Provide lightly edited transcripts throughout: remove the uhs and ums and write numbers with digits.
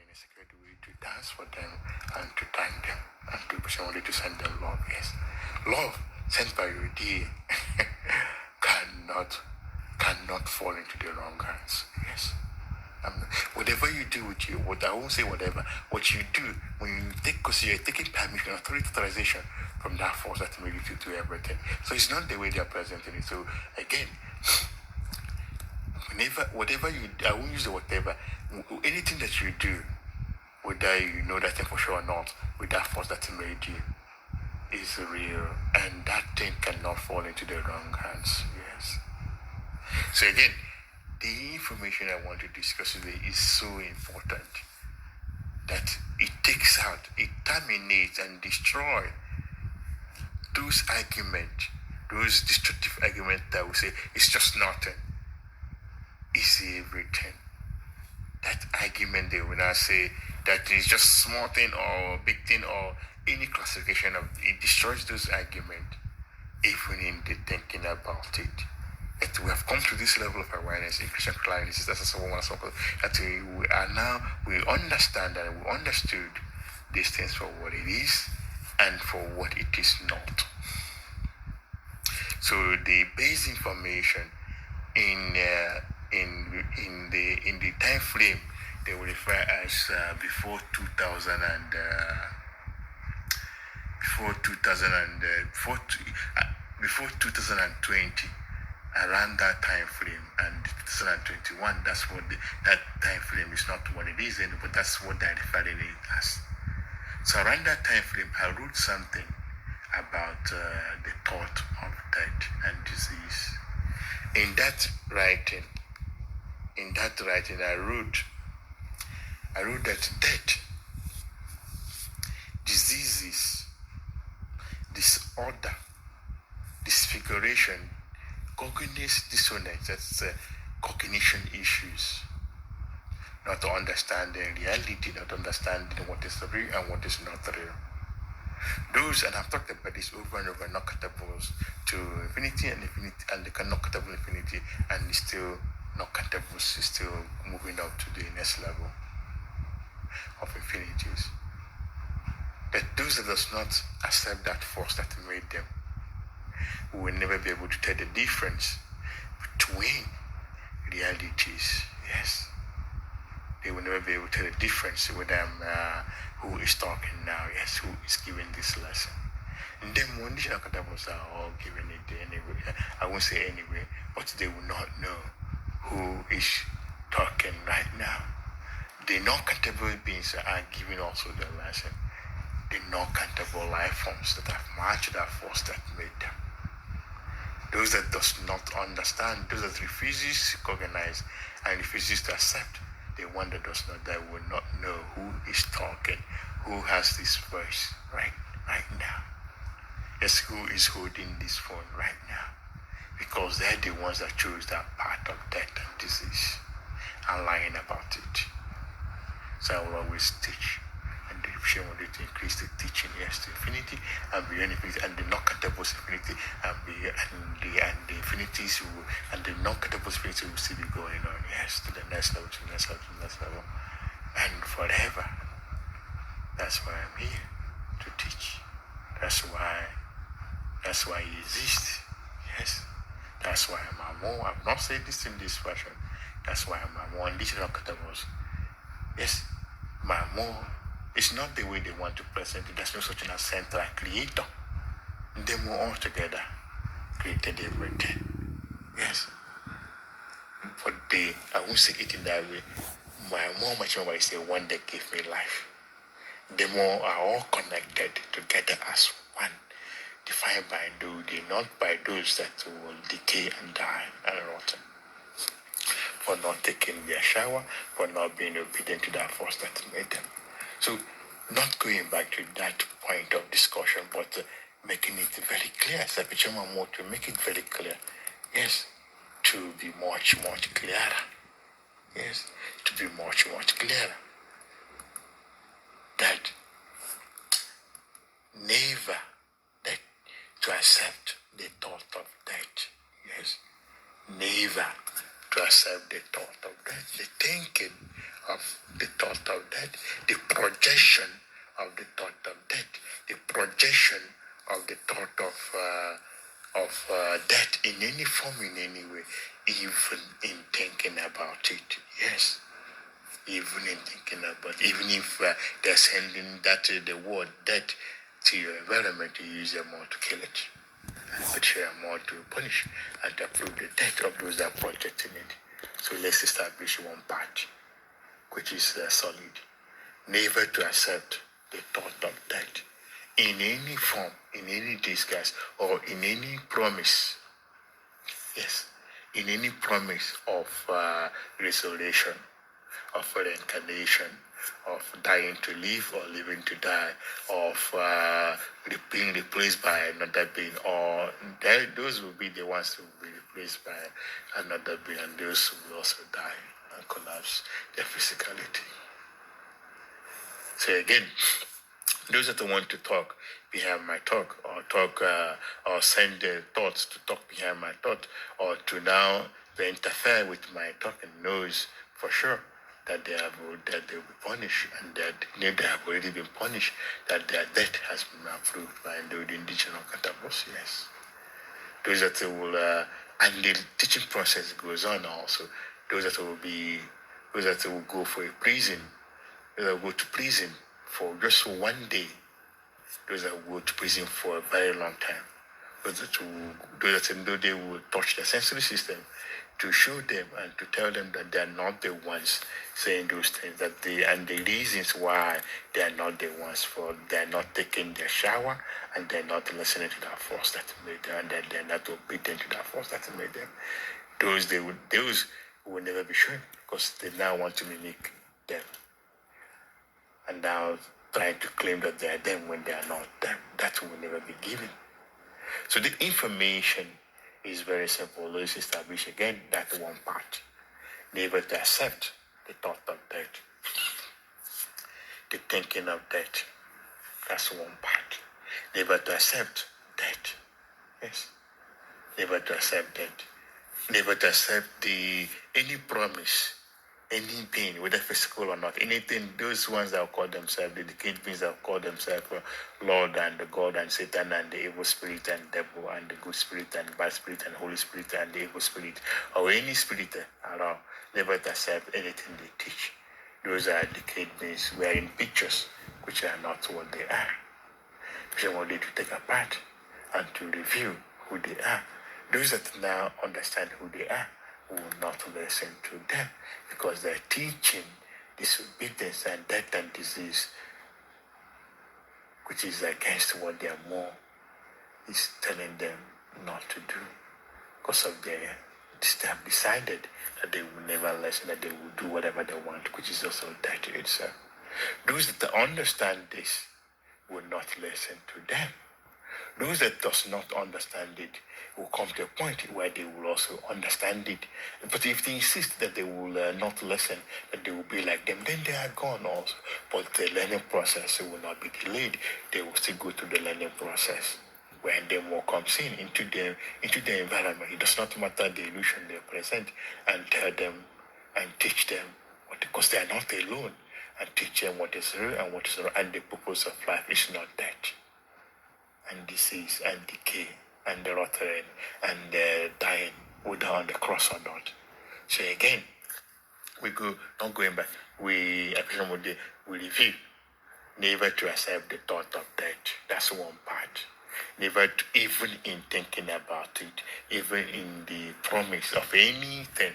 a sacred way to dance for them and to thank them and to somebody to send them love. Yes, love sent by your dear cannot fall into the wrong hands. Yes. Whatever you do with you, I won't say whatever, what you do when you take, because you're taking permission, authorization from that force that made you to do everything. So it's not the way they are presenting it. So again, whatever you, I won't use the whatever, anything that you do, whether you know that thing for sure or not, with that force that made you, is real, and that thing cannot fall into the wrong hands. Yes. So again, the information I want to discuss today is so important that it takes out, it terminates and destroys those arguments, those destructive arguments that will say it's just nothing, it's everything. That argument they will not say that is just small thing or big thing or any classification of it, destroys those arguments, even in the thinking about it. That we have come to this level of awareness in Christian clarity, that's that we understand and we understood these things for what it is and for what it is not. So the base information in the time frame they will refer as before 2000 and before 2020. Around that time frame and 2021, that's what that time frame is not what it is, but that's what they're referring it as. So around that time frame, I wrote something about the thought of death and disease. In that writing, I wrote that death, diseases, disorder, disfiguration, cognitive dissonance, that's cognition issues, not understanding reality, not understanding what is real and what is not real. Those, and I've talked about this over and over, not countables to infinity and they cannot countable infinity, and still not countables is still moving up to the next level of infinities. That those that does not accept that force that made them, we will never be able to tell the difference between realities. Yes, they will never be able to tell the difference with them who is talking now. Yes, who is giving this lesson. And then when these countables are all giving it anyway, I won't say anyway, but they will not know who is talking right now. The non-countable beings are giving also the lesson. The non-countable life forms that have matched that force that made them. Those that does not understand, those that refuses to cognize and refuses to accept, the one that does not, that will not know who is talking, who has this voice right now. Yes, who is holding this phone right now. Because they're the ones that chose that path of death and disease and lying about it. So I will always teach. And the Christian wanted to increase the teaching, yes, to infinity and beyond infinity, and the non-countable infinity and the infinities and the non-countable infinity will still be going on, yes, to the next level, to the next level, to the next level, and forever. That's why I'm here to teach. That's why he exists. Yes. That's why I'm mmuo. I've not said this in this version. That's why I'm mmuo. And these are countables. Yes, mmuo. It's not the way they want to present it. There's no such thing as central creator. They were all together created everything. Yes. But I won't say it in that way. My mom is the one that gave me life. The more are all connected together as one, defined by not by those that will decay and die and rotten, for not taking their shower, for not being obedient to that force that made them. So, not going back to that point of discussion, but making it very clear, to make it very clear. Yes, to be much, much clearer. Yes, to be much, much clearer. That never to accept the thought of death. Yes, never to accept the thought of death. The thinking of the thought thought of death, the projection of the thought of death, the projection of the thought of death in any form, in any way, even in thinking about it. Yes, even in thinking about, even if they're sending that the word death to your environment, you use them more to kill it, and put them more to punish and to approve the death of those that are projecting it. So let's establish one part, which is solid. Never to accept the thought of death in any form, in any disguise, or in any promise. Yes, in any promise of resurrection, of reincarnation, of dying to live or living to die, of being replaced by another being, or those will be the ones who will be replaced by another being, and those who will also die and collapse their physicality. So again, those that want to talk behind my talk, or send their thoughts to talk behind my thought, or to now interfere with my talking, knows for sure that they will be punished, and that they have already been punished, that their death has been approved by the indigenous countables. Yes, those that will, and the teaching process goes on also. Those that will go for a prison. Those that go to prison for just 1 day. Those that go to prison for a very long time. Those that know they will touch the sensory system to show them and to tell them that they are not the ones saying those things, and the reasons why they are not the ones, for they are not taking their shower, and they're not listening to that force that made them, and they're not obedient to that force that made them. Those will never be shown, because they now want to mimic them, and now trying to claim that they are them when they are not them. That will never be given. So the information is very simple. Let's establish again that one part. Never to accept the thought of death, the thinking of death. That's one part. Never to accept death. Yes. Never to accept death. Never to accept any promise, any being, whether physical or not, anything, those ones that will call themselves, the decayed beings that will call themselves Lord and the God and Satan and the evil spirit and devil and the good spirit and bad spirit and Holy Spirit and the evil spirit, or any spirit around, never to accept anything they teach. Those are decayed beings wearing pictures which are not what they are. Which are what they to take apart and to review who they are. Those that now understand who they are will not listen to them, because they're teaching disobedience and death and disease, which is against what their mmuo is telling them not to do, because of they have decided that they will never listen, that they will do whatever they want, which is also death itself. Those that understand this will not listen to them. Those that does not understand it will come to a point where they will also understand it. But if they insist that they will not listen, that they will be like them, then they are gone also. But the learning process will not be delayed. They will still go through the learning process. When the more comes into the environment, it does not matter the illusion they present, and tell them and teach them, because they are not alone, and teach them what is real and what is wrong, and the purpose of life is not death and disease and decay and the rottering and the dying, whether on the cross or not. So again, we go, not going back, we review. Never to accept the thought of death. That's one part. Never to, even in thinking about it, even in the promise of anything,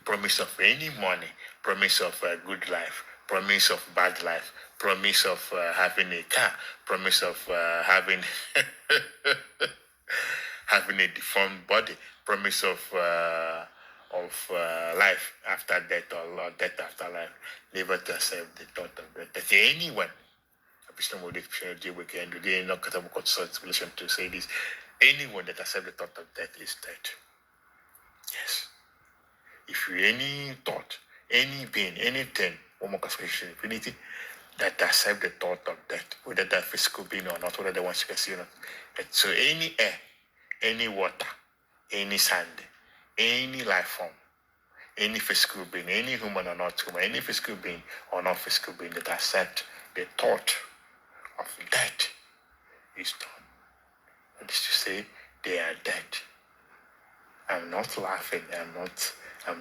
promise of any money, promise of a good life, promise of bad life, promise of having a car, promise of having having a deformed body, promise of life after death, or death after life. Never to accept the thought of death. That anyone, to say this, anyone that accepts the thought of death is dead. Yes. If you any thought, any being, anything, infinity, that accept the thought of death, whether that physical being or not, whether they want to see or not. So any air, any water, any sand, any life form, any physical being, any human or not human, any physical being or not physical being that accept the thought of death is done. That is to say, they are dead. I'm not laughing. I'm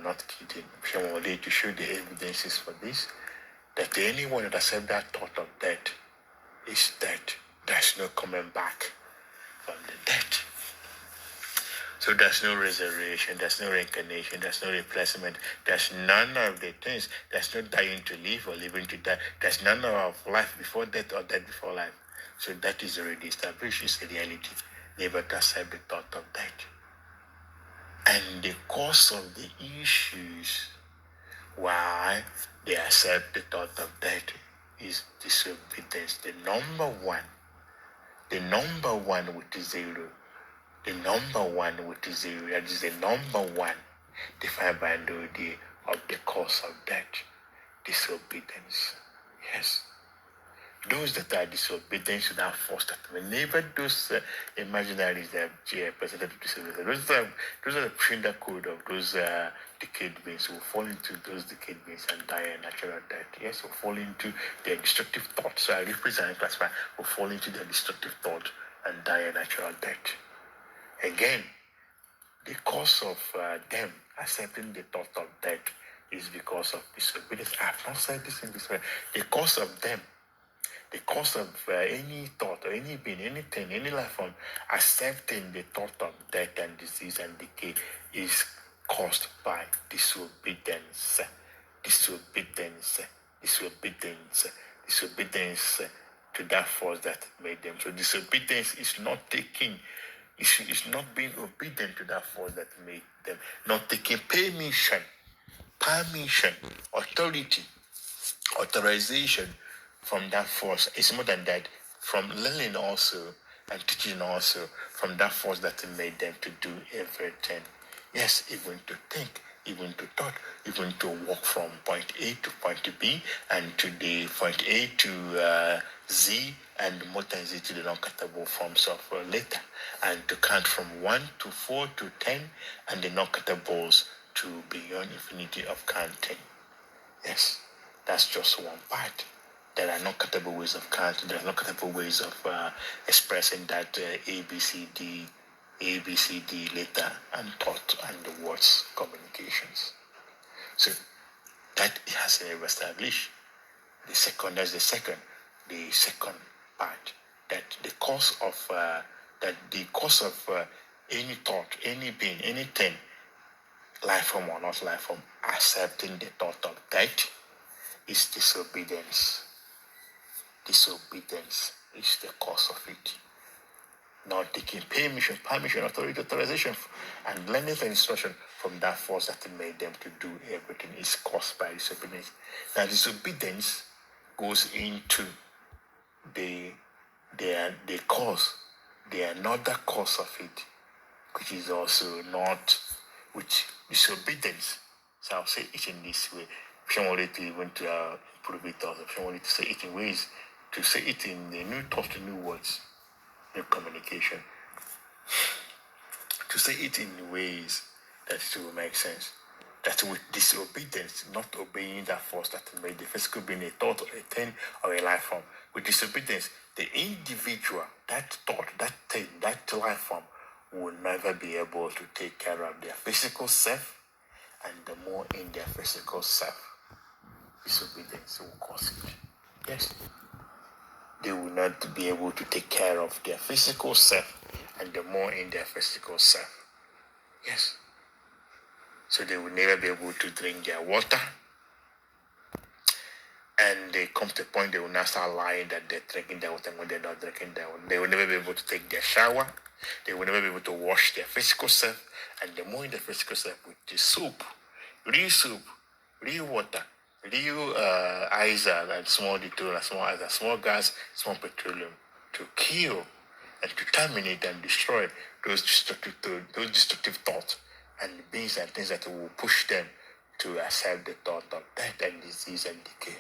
not kidding. I'm only to show the evidences for this. That anyone that accepts that thought of death is dead. There's no coming back from the dead. So there's no resurrection, there's no reincarnation, there's no replacement, there's none of the things. There's no dying to live or living to die. There's none of life before death or death before life. So that is already established. It's a reality. Never to accept the thought of death. And the cause of the issues why they accept the thought of death is disobedience. The number one with the zero. The number one with the zero. That is the number one defined by the idea of the cause of death. Disobedience. Yes. Those that are disobedient to that force that whenever those imaginaries that are presented to disobedience, those are the printer code of those decayed beings who fall into those decayed beings and die a natural death. Yes, who fall into their destructive thoughts. So I represent and classify who fall into their destructive thought and die a natural death. Again, the cause of them accepting the thought of death is because of disobedience. I have not said this in this way. The cause of them, the cause of any thought or any being, anything, any life form accepting the thought of death and disease and decay is caused by disobedience. Disobedience to that force that made them. So disobedience is not taking, is not being obedient to that force that made them, not taking permission, authority, authorization from that force. It's more than that, from learning also and teaching also from that force that made them to do everything. Yes, even to think, even to thought, even to walk from point A to point B, and to the point A to Z, and more than Z to the non-countable forms of letter, and to count from 1 to 4 to 10, and the non-countables to beyond infinity of counting. Yes, that's just one part. There are no countable ways of counting. There are no countable ways of expressing that ABCD letter and thought and the words communications. So that has never established. The second part, that the cause of any thought, any being, anything, life form or not life form, accepting the thought of death is disobedience. Disobedience is the cause of it. Not taking permission, authority, authorization, and learning the instruction from that force that made them to do everything is caused by disobedience. Now, disobedience goes into the cause, the another cause of it, which is also not, which disobedience. So I'll say it in this way. If you want to even to improve it, also, if you want to say it in ways, to say it in the new thought, new words, new communication, to say it in ways that it will make sense. That with disobedience, not obeying that force that made the physical being a thought or a thing or a life form, with disobedience, the individual, that thought, that thing, that life form will never be able to take care of their physical self, and the more in their physical self, disobedience will cause it. Yes. They will not be able to take care of their physical self, and the more in their physical self. Yes. So they will never be able to drink their water, and they come to a point they will now start lying that they're drinking their water when they're not drinking their water. They will never be able to take their shower. They will never be able to wash their physical self, and the more in their physical self with the soup, real water, real ice and small detour, small gas, small petroleum, to kill and to terminate and destroy those destructive thoughts and beings and things that will push them to accept the thought of death and disease and decay.